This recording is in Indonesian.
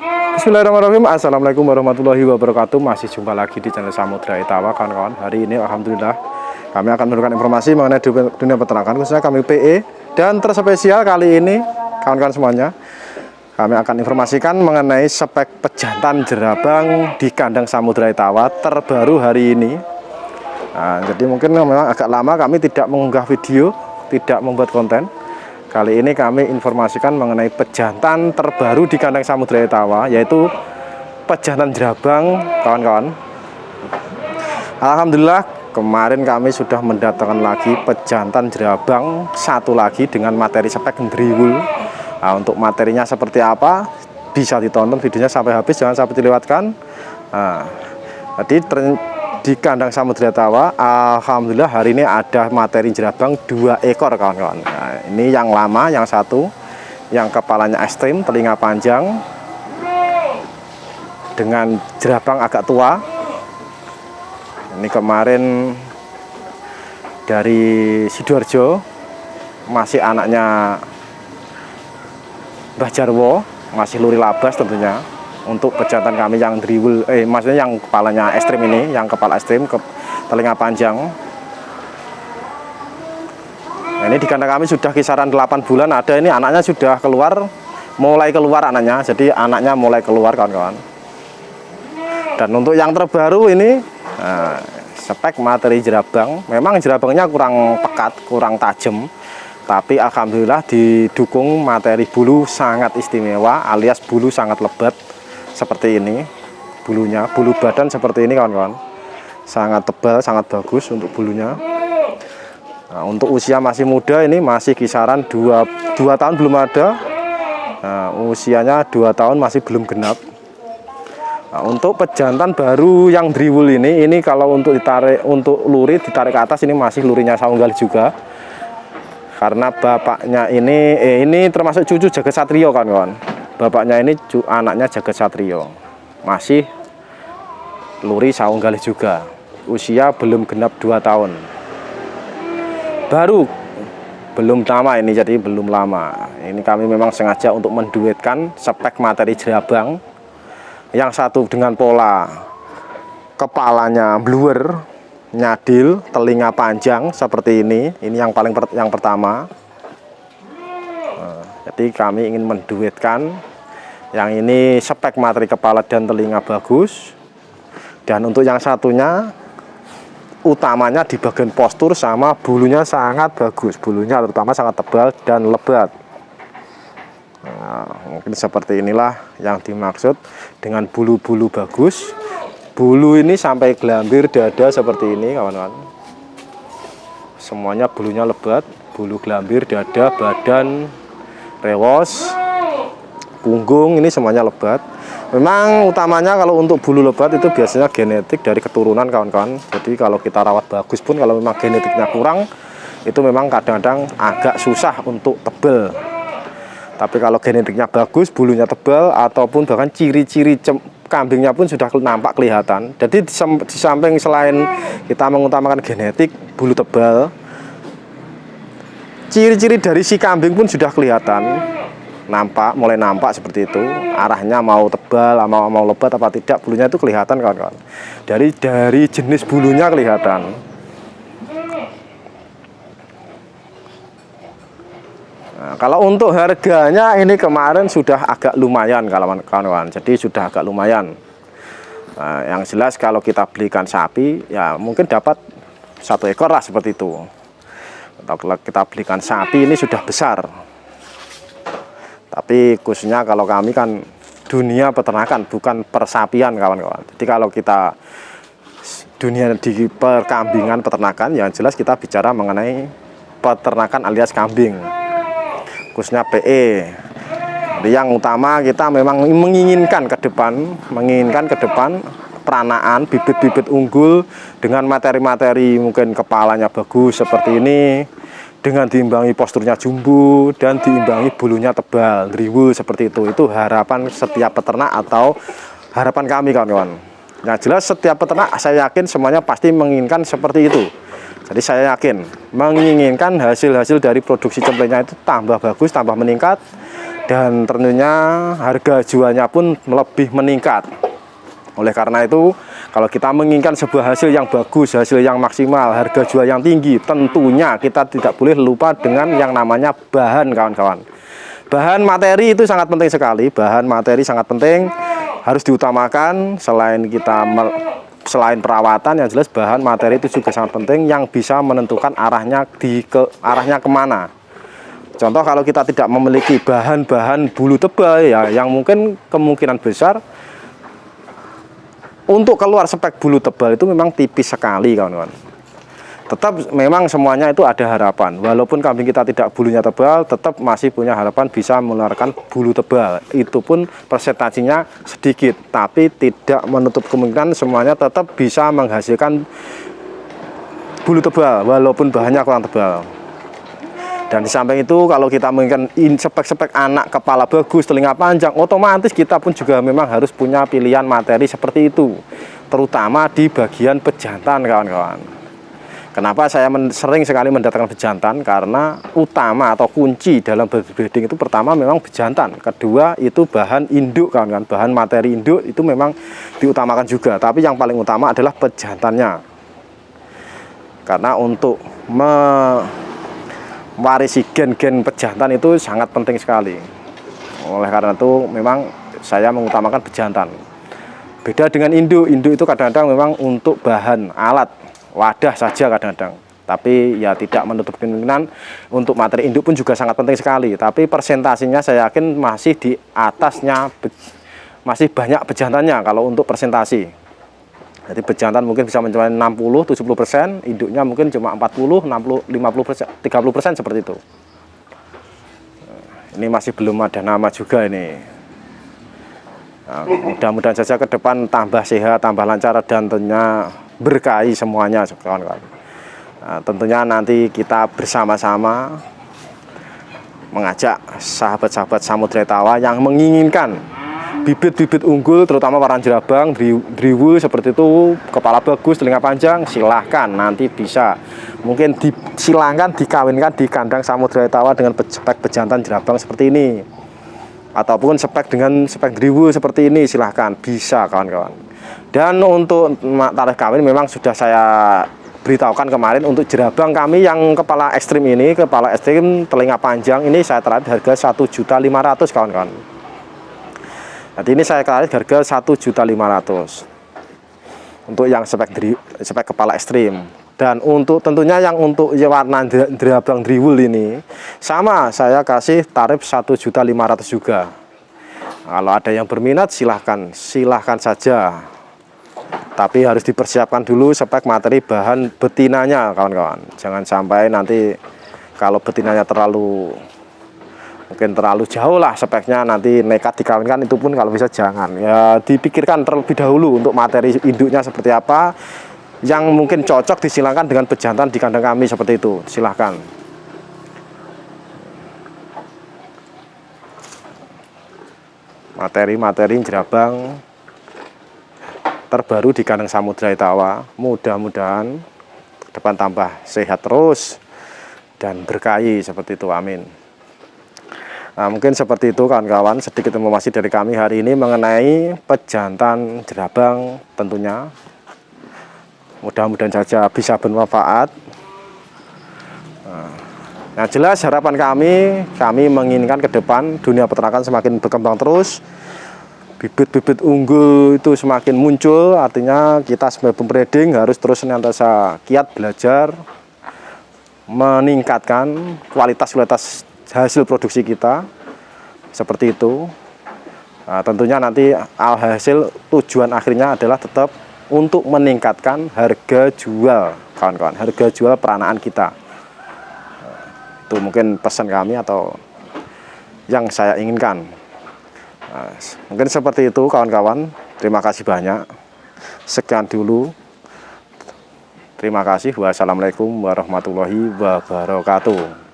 Bismillahirrahmanirrahim. Assalamualaikum warahmatullahi wabarakatuh. Masih jumpa lagi di channel Samudra Itawa, kawan-kawan. Hari ini alhamdulillah kami akan memberikan informasi mengenai dunia peternakan, khususnya kami PE. Dan terspesial kali ini kawan-kawan semuanya, kami akan informasikan mengenai spek pejantan jerabang di kandang Samudra Itawa terbaru hari ini. Nah, jadi mungkin memang agak lama kami tidak mengunggah video, tidak membuat konten. Kali ini kami informasikan mengenai pejantan terbaru di kandang Samudra Itawa, yaitu pejantan jerabang, kawan-kawan. Alhamdulillah kemarin kami sudah mendatangkan lagi pejantan jerabang satu lagi dengan materi spek gendriwul. Nah, untuk materinya seperti apa bisa ditonton videonya sampai habis, jangan sampai dilewatkan. Nah, jadi di kandang Samudra Itawa alhamdulillah hari ini ada materi jerabang 2 ekor, kawan-kawan. Nah, ini yang lama, yang satu yang kepalanya ekstrim, telinga panjang dengan jerabang agak tua. Ini kemarin dari Sidoarjo, masih anaknya Mbah Jarwo, masih luri labas tentunya. Untuk pejantan kami yang driwul, maksudnya yang kepalanya ekstrim ini, yang kepala ekstrim, telinga panjang. Nah, ini di kandang kami sudah kisaran 8 bulan. Ada ini anaknya sudah keluar, mulai keluar anaknya. Jadi anaknya mulai keluar, kawan-kawan. Dan untuk yang terbaru ini, spek materi jerabang. Memang jerabangnya kurang pekat, kurang tajam. Tapi alhamdulillah didukung materi bulu sangat istimewa, alias bulu sangat lebat. Seperti ini bulunya, bulu badan seperti ini, kawan-kawan. Sangat tebal, sangat bagus untuk bulunya. Nah, untuk usia masih muda, ini masih kisaran 2 tahun belum ada. Nah, usianya 2 tahun masih belum genap. Nah, untuk pejantan baru yang driwul ini kalau untuk ditarik, untuk lurit ditarik ke atas, ini masih lurinya Saunggal juga. Karena bapaknya ini termasuk cucu Jagat Satrio, kawan-kawan. Bapaknya ini anaknya Jagat Satrio, masih luri Saunggalih juga. Usia belum genap 2 tahun. Baru belum lama ini, jadi belum lama. Ini kami memang sengaja untuk menduetkan spek materi jerabang. Yang satu dengan pola kepalanya bluer, nyadil, telinga panjang seperti ini. Ini yang pertama. Jadi kami ingin menduetkan yang ini spek materi kepala dan telinga bagus. Dan untuk yang satunya utamanya di bagian postur sama bulunya sangat bagus. Bulunya terutama sangat tebal dan lebat. Nah, mungkin seperti inilah yang dimaksud dengan bulu-bulu bagus. Bulu ini sampai gelambir dada seperti ini, kawan-kawan. Semuanya bulunya lebat, bulu gelambir dada, badan, rewos, punggung, ini semuanya lebat. Memang utamanya kalau untuk bulu lebat itu biasanya genetik dari keturunan, kawan-kawan. Jadi kalau kita rawat bagus pun, kalau memang genetiknya kurang, itu memang kadang-kadang agak susah untuk tebel. Tapi kalau genetiknya bagus, bulunya tebal, ataupun bahkan ciri-ciri kambingnya pun sudah nampak kelihatan. Jadi di samping selain kita mengutamakan genetik, bulu tebal, ciri-ciri dari si kambing pun sudah kelihatan, mulai nampak seperti itu. Arahnya mau tebal, mau lebat apa tidak, bulunya itu kelihatan, kawan-kawan. Dari jenis bulunya kelihatan. Nah, kalau untuk harganya ini kemarin sudah agak lumayan, kawan-kawan. Jadi sudah agak lumayan. Nah, yang jelas kalau kita belikan sapi, ya mungkin dapat 1 ekor lah seperti itu. Kalau kita belikan sapi ini sudah besar. Tapi khususnya kalau kami kan dunia peternakan, bukan persapian, kawan-kawan. Jadi kalau kita dunia di perkambingan peternakan, yang jelas kita bicara mengenai peternakan alias kambing, khususnya PE. Jadi yang utama kita memang menginginkan ke depan peranaan bibit-bibit unggul dengan materi-materi mungkin kepalanya bagus seperti ini, dengan diimbangi posturnya jumbo dan diimbangi bulunya tebal, driwul seperti itu. Itu harapan setiap peternak atau harapan kami, kawan-kawan. Nah, jelas setiap peternak saya yakin semuanya pasti menginginkan seperti itu. Jadi saya yakin menginginkan hasil-hasil dari produksi cemplenya itu tambah bagus, tambah meningkat, dan tentunya harga jualnya pun lebih meningkat. Oleh karena itu, kalau kita menginginkan sebuah hasil yang bagus, hasil yang maksimal, harga jual yang tinggi, tentunya kita tidak boleh lupa dengan yang namanya bahan, kawan-kawan. Bahan materi itu sangat penting sekali. Bahan materi sangat penting, harus diutamakan. Selain perawatan, yang jelas bahan materi itu juga sangat penting, yang bisa menentukan arahnya arahnya kemana. Contoh, kalau kita tidak memiliki bahan-bahan bulu tebal ya, yang mungkin kemungkinan besar untuk keluar spek bulu tebal itu memang tipis sekali, kawan-kawan. Tetap memang semuanya itu ada harapan. Walaupun kambing kita tidak bulunya tebal, tetap masih punya harapan bisa mengeluarkan bulu tebal. Itu pun presentasinya sedikit, tapi tidak menutup kemungkinan semuanya tetap bisa menghasilkan bulu tebal walaupun bahannya kurang tebal. Dan di samping itu, kalau kita menginginkan spek-spek anak kepala bagus, telinga panjang, otomatis kita pun juga memang harus punya pilihan materi seperti itu, terutama di bagian pejantan, kawan-kawan. Kenapa saya sering sekali mendatangkan pejantan? Karena utama atau kunci dalam breeding itu pertama memang pejantan, kedua itu bahan induk, kawan-kawan. Bahan materi induk itu memang diutamakan juga, tapi yang paling utama adalah pejantannya. Karena untuk mewarisi gen-gen pejantan itu sangat penting sekali. Oleh karena itu memang saya mengutamakan pejantan. Beda dengan induk. Induk itu kadang-kadang memang untuk bahan alat, wadah saja kadang-kadang. Tapi ya tidak menutup kemungkinan untuk materi induk pun juga sangat penting sekali. Tapi persentasinya saya yakin masih di atasnya, masih banyak pejantannya kalau untuk persentasi. Jadi pejantan mungkin bisa mencapai 60-70%, induknya mungkin cuma 40, 60, 50%, 30% seperti itu. Ini masih belum ada nama juga ini. Nah, mudah-mudahan saja ke depan tambah sehat, tambah lancar, dan tentunya berkahi semuanya, kawan-kawan. Nah, tentunya nanti kita bersama-sama mengajak sahabat-sahabat Samudra Tawa yang menginginkan bibit-bibit unggul, terutama warna jerabang, driwu seperti itu, kepala bagus, telinga panjang, silahkan nanti bisa. Mungkin silahkan dikawinkan di kandang Samudra Tawa dengan spek pejantan jerabang seperti ini, ataupun spek dengan spek driwu seperti ini, silahkan, bisa, kawan-kawan. Dan untuk tarif kawin memang sudah saya beritahukan kemarin. Untuk jerabang kami yang kepala ekstrim ini, kepala ekstrim telinga panjang ini, saya tarik harga 1.500.000, kawan-kawan. Nanti ini saya tarik harga 1.500.000 untuk yang spek kepala ekstrim. Dan untuk tentunya yang untuk warna jerabang driwul ini sama, saya kasih tarif 1.500.000 juga. Kalau ada yang berminat silahkan saja. Tapi harus dipersiapkan dulu spek materi bahan betinanya, kawan-kawan. Jangan sampai nanti kalau betinanya mungkin terlalu jauh lah speknya, nanti nekat dikawinkan, itu pun kalau bisa jangan. Ya dipikirkan terlebih dahulu untuk materi induknya seperti apa, yang mungkin cocok disilahkan dengan pejantan di kandang kami seperti itu, silahkan. Materi jerabang terbaru di kandang Samudra Tawa, mudah-mudahan ke depan tambah sehat terus dan berkahi seperti itu, amin. Nah, mungkin seperti itu, kawan-kawan, sedikit informasi dari kami hari ini mengenai pejantan jerabang. Tentunya mudah-mudahan saja bisa bermanfaat. Nah, jelas harapan kami menginginkan ke depan dunia peternakan semakin berkembang terus, bibit-bibit unggul itu semakin muncul. Artinya kita sebagai pembreeding harus terus senantiasa giat belajar, meningkatkan kualitas hasil produksi kita seperti itu. Nah, tentunya nanti alhasil tujuan akhirnya adalah tetap untuk meningkatkan harga jual, kawan-kawan, harga jual peranaan kita. Itu mungkin pesan kami atau yang saya inginkan. Nah, mungkin seperti itu, kawan-kawan. Terima kasih banyak. Sekian dulu. Terima kasih. Wassalamualaikum warahmatullahi wabarakatuh.